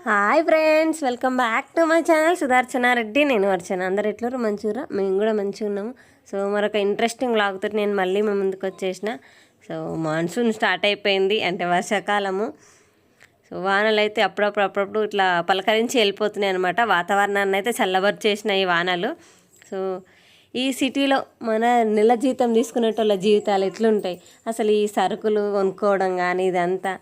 Hi friends, welcome back to my channel Sudarshana Reddy. నేను అర్చన. అందరు ఎట్లరు మంచిగా, మేము కూడా మంచిగా ఉన్నాము. సో మరొక ఇంట్రెస్టింగ్ వ్లాగ్తో నేను మళ్ళీ మేము ముందుకు వచ్చేసిన. సో మాన్సూన్ స్టార్ట్ అయిపోయింది, అంటే వర్షాకాలము. సో వానలు అయితే అప్పుడప్పుడు ఇట్లా పలకరించి వెళ్ళిపోతున్నాయి అనమాట. వాతావరణాన్ని అయితే చల్లబరిచేసిన ఈ వానలు. సో ఈ సిటీలో మన నెల జీతం తీసుకునేటోళ్ళ జీవితాలు ఎట్లుంటాయి, అసలు ఈ సరుకులు కొనుక్కోవడం కానీ ఇదంతా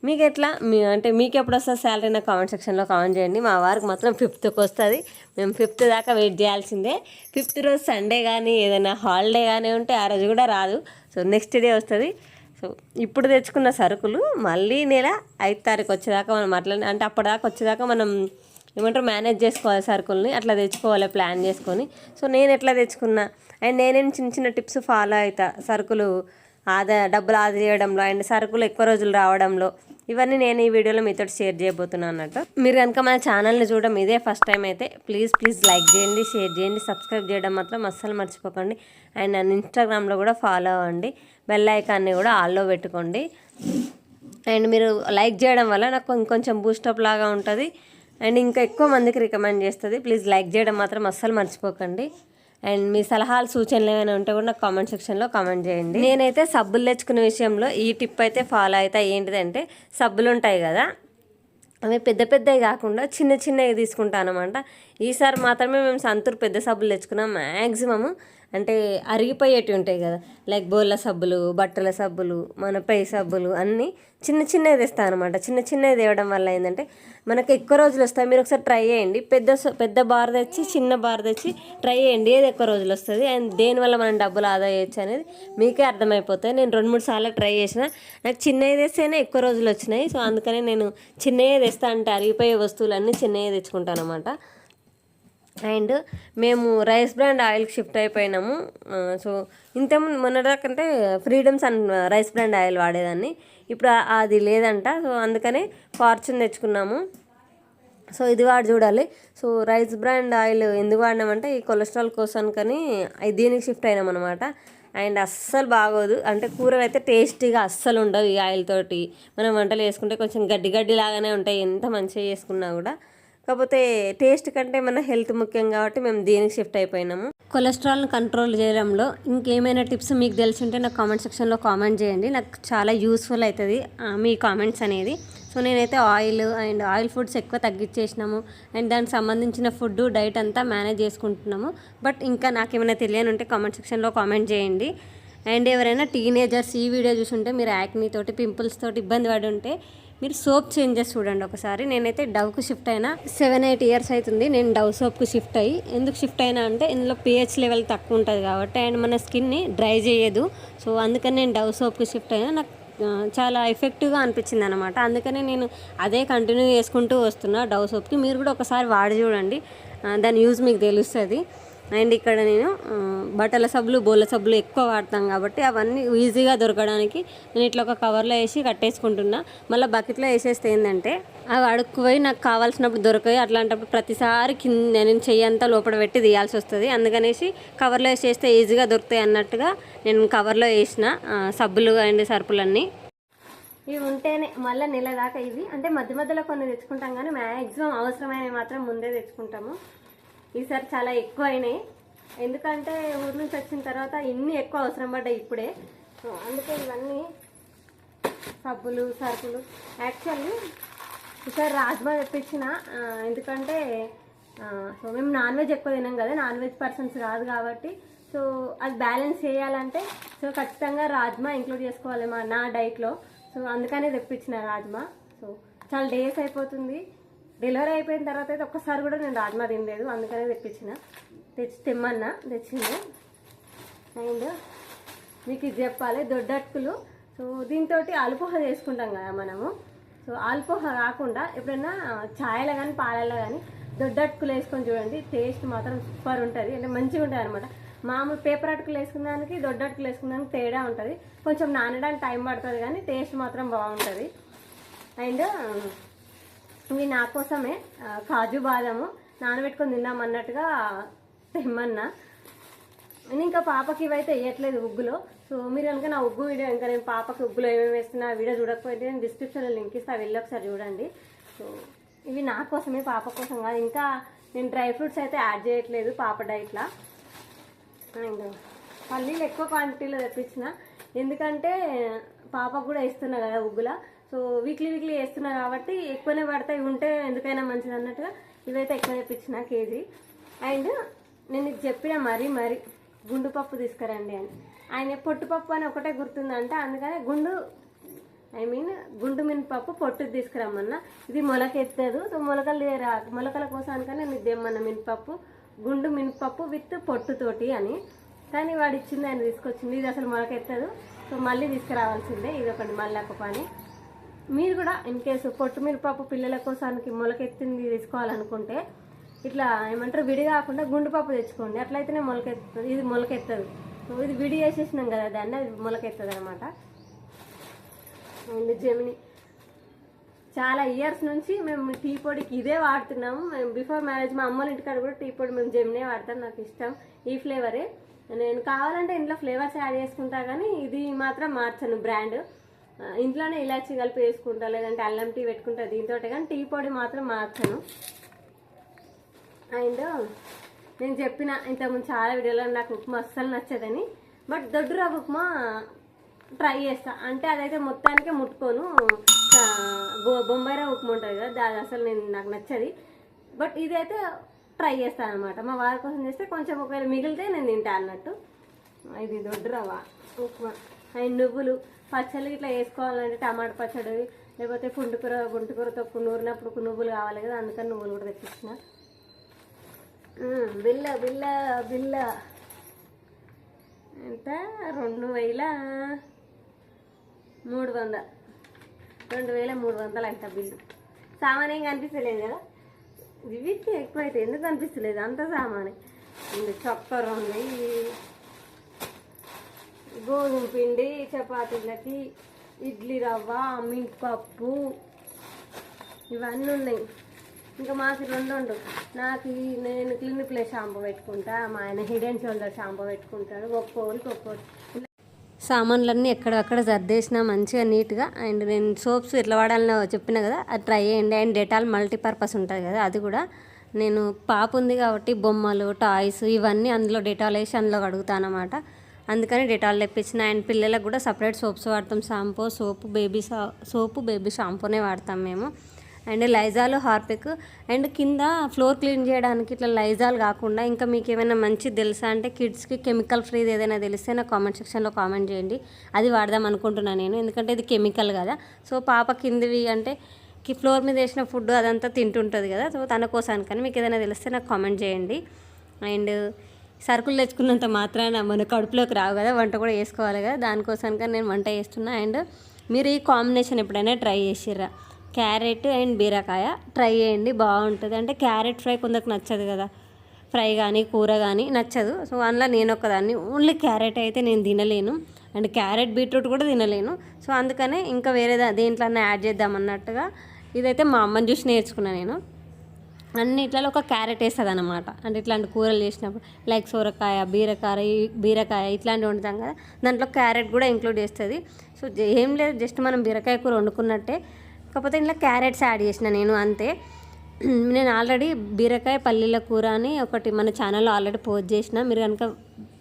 మీకు ఎట్లా అంటే మీకు ఎప్పుడు వస్తుంది శాలరీ? నా కామెంట్ సెక్షన్లో కామెంట్ చేయండి. మా వారికి మాత్రం 5th వస్తుంది. మేము 5th దాకా వెయిట్ చేయాల్సిందే. 5th రోజు సండే కానీ ఏదైనా హాలిడే కానీ ఉంటే ఆ రోజు కూడా రాదు. సో నెక్స్ట్ డే వస్తుంది. సో ఇప్పుడు తెచ్చుకున్న సరుకులు మళ్ళీ నెల 5వ తారీఖు వచ్చేదాకా మనం అట్లా, అంటే అప్పటిదాకా వచ్చేదాకా మనం ఏమంటారు మేనేజ్ చేసుకోవాలి సరుకుల్ని, అట్లా తెచ్చుకోవాలి ప్లాన్ చేసుకొని. సో నేను ఎట్లా తెచ్చుకున్నా అండ్ నేనేం చిన్న చిన్న టిప్స్ ఫాలో అవుతా సరుకులు డబ్బులు ఆదా చేయడంలో అండ్ సరుకులు ఎక్కువ రోజులు రావడంలో, ఇవన్నీ నేను ఈ వీడియోలో మీతో షేర్ చేయబోతున్నాను అన్నట్టు. మీరు కనుక మన ఛానల్ని చూడడం ఇదే ఫస్ట్ టైం అయితే ప్లీజ్ లైక్ చేయండి, షేర్ చేయండి, సబ్స్క్రైబ్ చేయడం మాత్రం అస్సలు మర్చిపోకండి. అండ్ నన్ను ఇన్స్టాగ్రామ్లో కూడా ఫాలో అవ్వండి, బెల్ ఐకాన్ని కూడా ఆల్లో పెట్టుకోండి. అండ్ మీరు లైక్ చేయడం వల్ల నాకు ఇంకొంచెం బూస్టప్ లాగా ఉంటుంది అండ్ ఇంకా ఎక్కువ మందికి రికమెండ్ చేస్తుంది. ప్లీజ్ లైక్ చేయడం మాత్రం అస్సలు మర్చిపోకండి. అండ్ మీ సలహాలు సూచనలు ఏమైనా ఉంటే కూడా నాకు కామెంట్ సెక్షన్లో కామెంట్ చేయండి. నేనైతే సబ్బులు తెచ్చుకునే విషయంలో ఈ టిప్ అయితే ఫాలో అవుతా. ఏంటిదంటే సబ్బులు ఉంటాయి కదా, అవి పెద్దవి కాకుండా చిన్నవి తీసుకుంటాను అనమాట. ఈసారి మాత్రమే మేము సంతూర్ పెద్ద సబ్బులు తెచ్చుకున్నాం. మ్యాక్సిమము అంటే అరిగిపోయేటివి ఉంటాయి కదా, లైక్ బోళ్ళ సబ్బులు, బట్టల సబ్బులు, మన పై సబ్బులు అన్నీ చిన్నవి తెస్తాను అనమాట. చిన్నవి తేవడం వల్ల ఏంటంటే మనకు ఎక్కువ రోజులు వస్తాయి. మీరు ఒకసారి ట్రై చేయండి. పెద్ద బార్ తెచ్చి చిన్న బార్ తెచ్చి ట్రై చేయండి, ఏది ఎక్కువ రోజులు వస్తుంది అండ్ దేనివల్ల మనం డబ్బులు ఆదా చేయొచ్చు అనేది మీకే అర్థమైపోతుంది. నేను 2-3 సార్లు ట్రై చేసిన, నాకు చిన్నవి తెస్తేనే ఎక్కువ రోజులు వచ్చినాయి. సో అందుకనే నేను చిన్నవి తెస్తా, అంటే అరిగిపోయే వస్తువులన్నీ చిన్నవి తెచ్చుకుంటాను అనమాట. అండ్ మేము రైస్ బ్రాండ్ ఆయిల్కి షిఫ్ట్ అయిపోయినాము. సో ఇంతకుముందు మొన్నటిదాకంటే Freedoms and rice bran oil వాడేదాన్ని, ఇప్పుడు అది లేదంట. సో అందుకనే ఫార్చ్యూన్ తెచ్చుకున్నాము. సో ఇది వాడి చూడాలి. సో రైస్ బ్రాండ్ ఆయిల్ ఎందుకు వాడినామంటే ఈ కొలెస్ట్రాల్ కోసం కానీ దీనికి షిఫ్ట్ అయినాం అనమాట. అండ్ అస్సలు బాగోదు, అంటే కూరలు అయితే టేస్టీగా అస్సలు ఉండవు ఈ ఆయిల్ తోటి. మనం వంటలు చేసుకుంటే కొంచెం గడ్డి లాగానే ఉంటాయి ఎంత మంచిగా చేసుకున్నా కూడా. కాకపోతే టేస్ట్ కంటే మన హెల్త్ ముఖ్యం కాబట్టి మేము దీనికి షిఫ్ట్ అయిపోయినాము. కొలెస్ట్రాల్ని కంట్రోల్ చేయడంలో ఇంకేమైనా టిప్స్ మీకు తెలిసి ఉంటే నాకు కామెంట్ సెక్షన్లో కామెంట్ చేయండి. నాకు చాలా యూస్ఫుల్ అవుతుంది మీ కామెంట్స్ అనేది. సో నేనైతే ఆయిల్ ఫుడ్స్ ఎక్కువ తగ్గించేసినాము అండ్ దానికి సంబంధించిన ఫుడ్ డైట్ అంతా మేనేజ్ చేసుకుంటున్నాము. బట్ ఇంకా నాకేమైనా తెలియని ఉంటే కామెంట్ సెక్షన్లో కామెంట్ చేయండి. అండ్ ఎవరైనా టీనేజర్స్ ఈ వీడియో చూసుంటే మీరు యాక్నీ తోటి పింపుల్స్ తోటి ఇబ్బంది పడి ఉంటే మీరు సోప్ చేంజెస్ చూడండి ఒకసారి. నేనైతే డవ్కు షిఫ్ట్ అయినా 7-8 ఇయర్స్ అవుతుంది నేను డవ్ సోప్కు షిఫ్ట్ అయ్యి. ఎందుకు షిఫ్ట్ అయినా అంటే ఇందులో pH లెవెల్ తక్కువ ఉంటుంది కాబట్టి అండ్ మన స్కిన్ని డ్రై చేయదు. సో అందుకని నేను డవ్ సోప్కి షిఫ్ట్ అయినా. నాకు చాలా ఎఫెక్టివ్గా అనిపించింది అనమాట. అందుకనే నేను అదే కంటిన్యూ చేసుకుంటూ వస్తున్నా డవ్ సోప్కి. మీరు కూడా ఒకసారి వాడి చూడండి, దాని యూజ్ మీకు తెలుస్తుంది. అండ్ ఇక్కడ నేను బట్టల సబ్బులు, బోళ్ళ సబ్బులు ఎక్కువ వాడతాం కాబట్టి అవన్నీ ఈజీగా దొరకడానికి నేను ఇట్లా ఒక కవర్లో వేసి కట్టేసుకుంటున్నా. మళ్ళీ బకెట్లో వేసేస్తే ఏంటంటే అవి అడుక్కుపోయి నాకు కావాల్సినప్పుడు దొరకాయి. అట్లాంటప్పుడు ప్రతిసారి కింద నేను చెయ్యి అంతా లోపల పెట్టి తీయాల్సి వస్తుంది. అందుకనేసి కవర్లో వేసేస్తే ఈజీగా దొరుకుతాయి అన్నట్టుగా నేను కవర్లో వేసిన సబ్బులు అండ్ సరుపులన్నీ. ఇవి ఉంటేనే మళ్ళీ నెల దాకా ఇవి, అంటే మధ్యలో కొన్ని తెచ్చుకుంటాం కానీ మ్యాక్సిమం అవసరమైనవి మాత్రం ముందే తెచ్చుకుంటాము. ఈసారి చాలా ఎక్కువ అయినాయి, ఎందుకంటే ఊరి నుంచి వచ్చిన తర్వాత ఇన్ని ఎక్కువ అవసరం పడ్డాయి ఇప్పుడే. సో అందుకే ఇవన్నీ సబ్బులు సరుకులు. యాక్చువల్లీ ఈసారి రాజ్మా తెప్పించిన, ఎందుకంటే సో మేము నాన్ వెజ్ ఎక్కువ తినాం కదా, నాన్ వెజ్ పర్సన్స్ కాదు కాబట్టి. సో అది బ్యాలెన్స్ చేయాలంటే సో ఖచ్చితంగా రాజ్మా ఇంక్లూడ్ చేసుకోవాలి నా డైట్లో. సో అందుకనే తెప్పించిన రాజ్మా. సో చాలా డేస్ అయిపోతుంది, డెలివరీ అయిపోయిన తర్వాత అయితే ఒక్కసారి కూడా నేను రాజ్మా తినలేదు, అందుకనే తెచ్చింది. అండ్ మీకు ఇది చెప్పాలి, దొడ్డట్టుకులు. సో దీంతో ఆలుపోహ చేసుకుంటాం కదా మనము. సో ఆలుపోహ కాకుండా ఎప్పుడైనా ఛాయలో కానీ పాలల్లో కానీ దొడ్డట్టుకులు వేసుకొని చూడండి, టేస్ట్ మాత్రం సూపర్ ఉంటుంది, అంటే మంచిగా ఉంటుంది అనమాట. మామూలు పేపర్ అటుకులు వేసుకున్నానికి దొడ్డట్టుకులు వేసుకున్నానికి తేడా ఉంటుంది, కొంచెం నానడానికి టైం పడుతుంది కానీ టేస్ట్ మాత్రం బాగుంటుంది. అండ్ ఇవి నా కోసమే కాజు బాదము నానబెట్టుకొని తిందామన్నట్టుగా తెమ్మన్నా. ఇంకా పాపకి ఇవైతే వేయట్లేదు ఉగ్గులో. సో మీరు కనుక నా ఉగ్గు వీడియో ఇంకా నేను పాపకి ఉగ్గులో ఏమేమి వేస్తున్నా ఆ వీడియో చూడకపోతే నేను డిస్క్రిప్షన్లో లింక్ ఇస్తా, వెళ్ళి ఒకసారి చూడండి. సో ఇవి నా కోసమే, పాప కోసం కాదు. ఇంకా నేను డ్రై ఫ్రూట్స్ అయితే యాడ్ చేయట్లేదు పాప డైట్లో. అండ్ పల్లీలు ఎక్కువ క్వాంటిటీలో తెప్పించిన, ఎందుకంటే పాపకు కూడా వేస్తున్నా కదా ఉగ్గుల. సో వీక్లీ వేస్తున్నా కాబట్టి ఎక్కువనే పడతాయి, ఉంటే ఎందుకైనా మంచిది అన్నట్టుగా ఇవైతే ఎక్కువ తెప్పించిన కేజీ. అండ్ నేను ఇది చెప్పిన మరి గుండు పప్పు తీసుకురండి అని. ఆయన పొట్టుపప్పు అని ఒకటే గుర్తుందంటే, అందుకనే గుండు మినపప్పు పొట్టు తీసుకురమ్మన్నా. ఇది మొలకెత్తదు, సో మొలకల కోసానికని నేను ఇదేమన్నా మినపప్పు, గుండు మినపప్పు విత్ పొట్టుతోటి అని. కానీ వాడు ఇచ్చింది, ఆయన తీసుకొచ్చింది. ఇది అసలు మొలకెత్తదు, సో మళ్ళీ తీసుకురావాల్సిందే. ఇది ఒకటి మళ్ళీ ఒక పని. మీరు కూడా ఇన్ కేసు పొట్టు మినపప్పు పిల్లల కోసానికి మొలకెత్తింది తీసుకోవాలనుకుంటే ఇట్లా విడి కాకుండా గుండు పప్పు తెచ్చుకోండి, అట్లయితేనే మొలకెత్తుతుంది. ఇది మొలకెత్తదు, సో ఇది విడి వేసేసినాం కదా దాన్ని, అది మొలకెత్తదు అనమాట. అండ్ జెమిని చాలా ఇయర్స్ నుంచి మేము టీ పొడికి ఇదే వాడుతున్నాము. మేము బిఫోర్ మ్యారేజ్ మా అమ్మల ఇంటికాడ కూడా టీ పొడి మేము జెమినే వాడతాం, నాకు ఇష్టం ఈ ఫ్లేవరే. నేను కావాలంటే ఇంట్లో ఫ్లేవర్స్ యాడ్ చేసుకుంటా, కానీ ఇది మాత్రం మార్చను బ్రాండ్. ఇంట్లోనే ఇలాచి కలిపి వేసుకుంటా, లేదంటే అల్లం టీ పెట్టుకుంటా దీంతో, కానీ టీ పొడి మాత్రం మార్చను. అండ్ నేను చెప్పిన ఇంతకుముందు చాలా వీడియోలో నాకు ఉప్మా అస్సలు నచ్చదని, బట్ దొడ్డు రవ్వ ఉప్మా ట్రై చేస్తా. అంటే అదైతే మొత్తానికే ముట్టుకోను, బొంబాయి రవ్వ ఉప్మా ఉంటుంది కదా, అది అసలు నాకు నచ్చది. బట్ ఇదైతే ట్రై చేస్తాను అనమాట. మా వారి కోసం చేస్తే కొంచెం ఒకవేళ మిగిలితే నేను తింటా అన్నట్టు. ఇది దొడ్డు రవ్వ ఉప్మా. అండ్ నువ్వులు పచ్చళ్ళు ఇట్లా వేసుకోవాలంటే టమాటా పచ్చడి, లేకపోతే గుంటుకూర తొక్కు నూరినప్పుడు నువ్వులు కావాలి కదా, అందుకని నువ్వులు కూడా తెప్పించిన. బిల్ల బిల్ల బిల్ల ఎంత 2300 అంట బిల్లు. సామాన్ ఏం కనిపిస్తలేదు కదా, వీటికి ఎక్కువైతే ఎందుకు కనిపిస్తలేదు అంత సామానే. చక్కెర ఉంది, గోధుమ పిండి చపాతీలకి, ఇడ్లీ రవ్వ, మినపప్పు, ఇవన్నీ ఉన్నాయి. ఇంకా మాకు 2 నాకు నేను క్లినిక్ ప్లస్ షాంపూ పెట్టుకుంటా, మా ఆయన హెడ్ అండ్ షోల్డర్ షాంపూ పెట్టుకుంటాడు. ఒక్కొక్కటి సామాన్లన్నీ ఎక్కడక్కడ సర్దేసిన మంచిగా నీట్గా. అండ్ నేను సోప్స్ ఎట్లా వాడాలనో చెప్పిన కదా, అది ట్రై చేయండి. అండ్ డెటాల్ మల్టీపర్పస్ ఉంటుంది కదా, అది కూడా నేను పాప ఉంది కాబట్టి బొమ్మలు, టాయ్స్ ఇవన్నీ అందులో డెటాల్ వేసి అందులో కడుగుతాను అన్నమాట. అందుకని డెటాల్ తెప్పించిన. అండ్ పిల్లలకు కూడా సపరేట్ సోప్స్ వాడతాం, సోపు బేబీ షాంపూనే వాడతాం మేము. And Lysol, Harpic. అండ్ కింద ఫ్లోర్ క్లీన్ చేయడానికి ఇట్లా లైజాల్ కాకుండా ఇంకా మీకు ఏమైనా మంచిది తెలుసా అంటే కిడ్స్కి కెమికల్ ఫ్రీది ఏదైనా తెలిస్తే నాకు కామెంట్ సెక్షన్లో కామెంట్ చేయండి, అది వాడదాం అనుకుంటున్నాను నేను. ఎందుకంటే ఇది కెమికల్ కదా, సో పాప కిందివి అంటే ఫ్లోర్ మీద వేసిన ఫుడ్ అదంతా తింటుంటుంది కదా, సో తన కోసానికని మీకు ఏదైనా తెలిస్తే నాకు కామెంట్ చేయండి. అండ్ సరుకులు తెచ్చుకున్నంత మాత్రాన మన కడుపులోకి రావు కదా, వంట కూడా వేసుకోవాలి కదా, దానికోసానికని నేను వంట చేస్తున్నా. అండ్ మీరు ఈ కాంబినేషన్ ఎప్పుడైనా ట్రై చేసిర్రా, క్యారెట్ అండ్ బీరకాయ ట్రై చేయండి, బాగుంటుంది. అంటే క్యారెట్ ఫ్రై కొందరికి నచ్చదు కదా, ఫ్రై కానీ కూర కానీ నచ్చదు. సో అందులో నేను ఒకదాన్ని, ఓన్లీ క్యారెట్ అయితే నేను తినలేను, అండ్ క్యారెట్ బీట్రూట్ కూడా తినలేను. సో అందుకనే ఇంకా వేరే దేంట్లో యాడ్ చేద్దామన్నట్టుగా ఇదైతే మా అమ్మని చూసి నేర్చుకున్నాను నేను. అన్నిట్లలో ఒక క్యారెట్ వేస్తుంది అనమాట. అంటే ఇట్లాంటి కూరలు చేసినప్పుడు లైక్ సొరకాయ, బీరకాయ ఇట్లాంటివి వండుతాం కదా, దాంట్లో క్యారెట్ కూడా ఇంక్లూడ్ చేస్తుంది. సో ఏం లేదు, జస్ట్ మనం బీరకాయ కూర వండుకున్నట్టే, కాకపోతే ఇంట్లో క్యారెట్స్ యాడ్ చేసిన నేను అంతే. నేను ఆల్రెడీ బీరకాయ పల్లీల కూర అని ఒకటి మన ఛానల్లో ఆల్రెడీ పోస్ట్ చేసిన, మీరు కనుక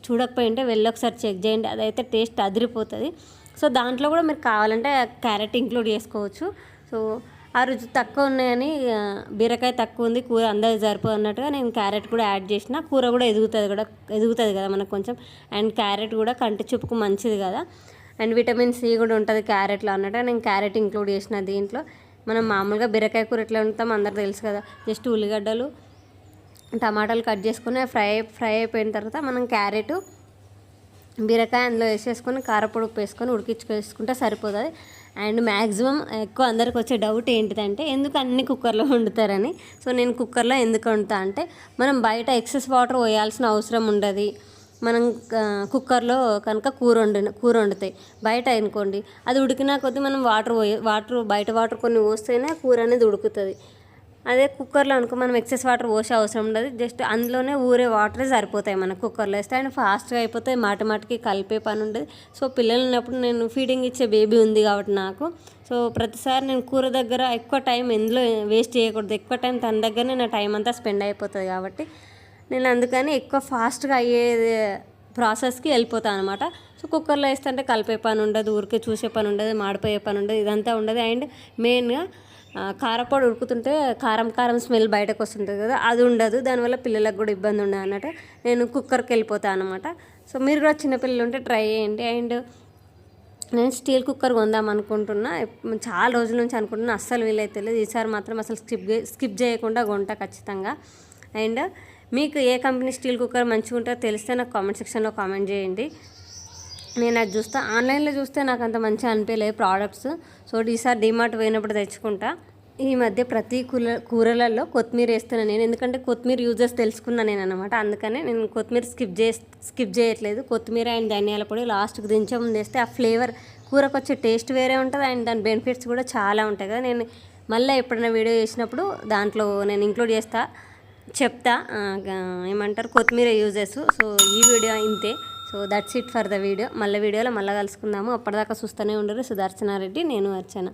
చూడకపోయింటే వెళ్ళి ఒకసారి చెక్ చేయండి, అదైతే టేస్ట్ అదిరిపోతుంది. సో దాంట్లో కూడా మీరు కావాలంటే క్యారెట్ ఇంక్లూడ్ చేసుకోవచ్చు. సో ఆ రుచి తక్కువ ఉన్నాయని, బీరకాయ తక్కువ ఉంది, కూర అందరికి సరిపోదు అన్నట్టుగా నేను క్యారెట్ కూడా యాడ్ చేసిన. కూర కూడా ఎదుగుతుంది కదా మనకు కొంచెం. అండ్ క్యారెట్ కూడా కంటి చూపుకు మంచిది కదా, అండ్ విటమిన్ సి కూడా ఉంటుంది క్యారెట్లో అన్నట్టు నేను క్యారెట్ ఇంక్లూడ్ చేసిన దీంట్లో. మనం మామూలుగా బీరకాయ కూర ఎట్లా వండుతాం అందరికి తెలుసు కదా, జస్ట్ ఉల్లిగడ్డలు, టమాటాలు కట్ చేసుకుని ఫ్రై అయిపోయిన తర్వాత మనం క్యారెట్, బీరకాయ అందులో వేసేసుకొని కారపొడి ఉప్పు వేసుకొని ఉడికించుకేసుకుంటే సరిపోతుంది. అండ్ మ్యాక్సిమం ఎక్కువ అందరికి వచ్చే డౌట్ ఏంటిదంటే ఎందుకు అన్ని కుక్కర్లో వండుతారని. సో నేను కుక్కర్లో ఎందుకు వండుతా అంటే, మనం బయట ఎక్సెస్ వాటర్ పోయాల్సిన అవసరం ఉండదు. మనం కుక్కర్లో కనుక కూర వండుతాయి, బయట అనుకోండి అది ఉడికినా కొద్దీ మనం బయట వాటర్ కొన్ని పోస్తేనే కూర అనేది ఉడుకుతుంది. అదే కుక్కర్లో అనుకో మనం ఎక్సెస్ వాటర్ పోసే అవసరం ఉండదు, జస్ట్ అందులోనే ఊరే వాటరే సరిపోతాయి మనకు కుక్కర్లో వేస్తే. అండ్ ఫాస్ట్గా అయిపోతాయి, మాటికి కలిపే పని ఉండదు. సో పిల్లలు ఉన్నప్పుడు నేను ఫీడింగ్ ఇచ్చే బేబీ ఉంది కాబట్టి నాకు, సో సో ప్రతిసారి నేను కూర దగ్గర ఎక్కువ టైం ఎందులో వేస్ట్ చేయకూడదు, ఎక్కువ టైం తన దగ్గరనే నా టైం అంతా స్పెండ్ అయిపోతుంది కాబట్టి నేను అందుకని ఎక్కువ ఫాస్ట్గా అయ్యే ప్రాసెస్కి వెళ్ళిపోతాను అనమాట. సో కుక్కర్లో వేస్తుంటే కలిపే పని ఉండదు, ఊరికే చూసే పని ఉండదు, మాడిపోయే పని ఉండదు, ఇదంతా ఉండదు. అండ్ మెయిన్గా కారపొడి ఉడుకుతుంటే కారం కారం స్మెల్ బయటకు వస్తుంటుంది కదా, అది ఉండదు. దానివల్ల పిల్లలకు కూడా ఇబ్బంది ఉండదు అన్నట్టు నేను కుక్కర్కి వెళ్ళిపోతాను అనమాట. సో మీరు కూడా చిన్నపిల్లలు ఉంటే ట్రై చేయండి. అండ్ నేను స్టీల్ కుక్కర్ కొందాం అనుకుంటున్నా, చాలా రోజుల నుంచి అనుకుంటున్నా, అస్సలు వీలైతే లేదు. ఈసారి మాత్రం అసలు స్కిప్ చేయకుండా కొంటా ఖచ్చితంగా. అండ్ మీకు ఏ కంపెనీ స్టీల్ కుక్కర్ మంచిగా ఉంటుందో తెలిస్తే నాకు కామెంట్ సెక్షన్లో కామెంట్ చేయండి. నేను అది చూస్తా, ఆన్లైన్లో చూస్తే నాకు అంత మంచిగా అనిపించలేదు ప్రోడక్ట్స్. సో ఈసారి డిమార్ట్ పోయినప్పుడు తెచ్చుకుంటా. ఈ మధ్య ప్రతి కూరలలో కొత్తిమీర వేస్తున్నాను నేను, ఎందుకంటే కొత్తిమీర యూజెస్ తెలుసుకున్నాను నేను అనమాట. అందుకనే నేను కొత్తిమీర స్కిప్ చేయట్లేదు. కొత్తిమీర అండ్ ధనియాల పొడి లాస్ట్కి దించే ముందు వేస్తే ఆ ఫ్లేవర్ కూరకు వచ్చే టేస్ట్ వేరే ఉంటుంది అండ్ దాని బెనిఫిట్స్ కూడా చాలా ఉంటాయి కదా. నేను మళ్ళీ ఎప్పుడైనా వీడియో చేసినప్పుడు దాంట్లో నేను ఇంక్లూడ్ చెప్తా ఏమంటారు కొత్తిమీర యూజెస్. సో ఈ వీడియో ఇంతే. So that's it for the video. మళ్ళీ వీడియోలో మళ్ళీ కలుసుకుందాము. అప్పటిదాకా చూస్తూనే ఉండరు. సుదర్శనారెడ్డి, నేను అర్చన.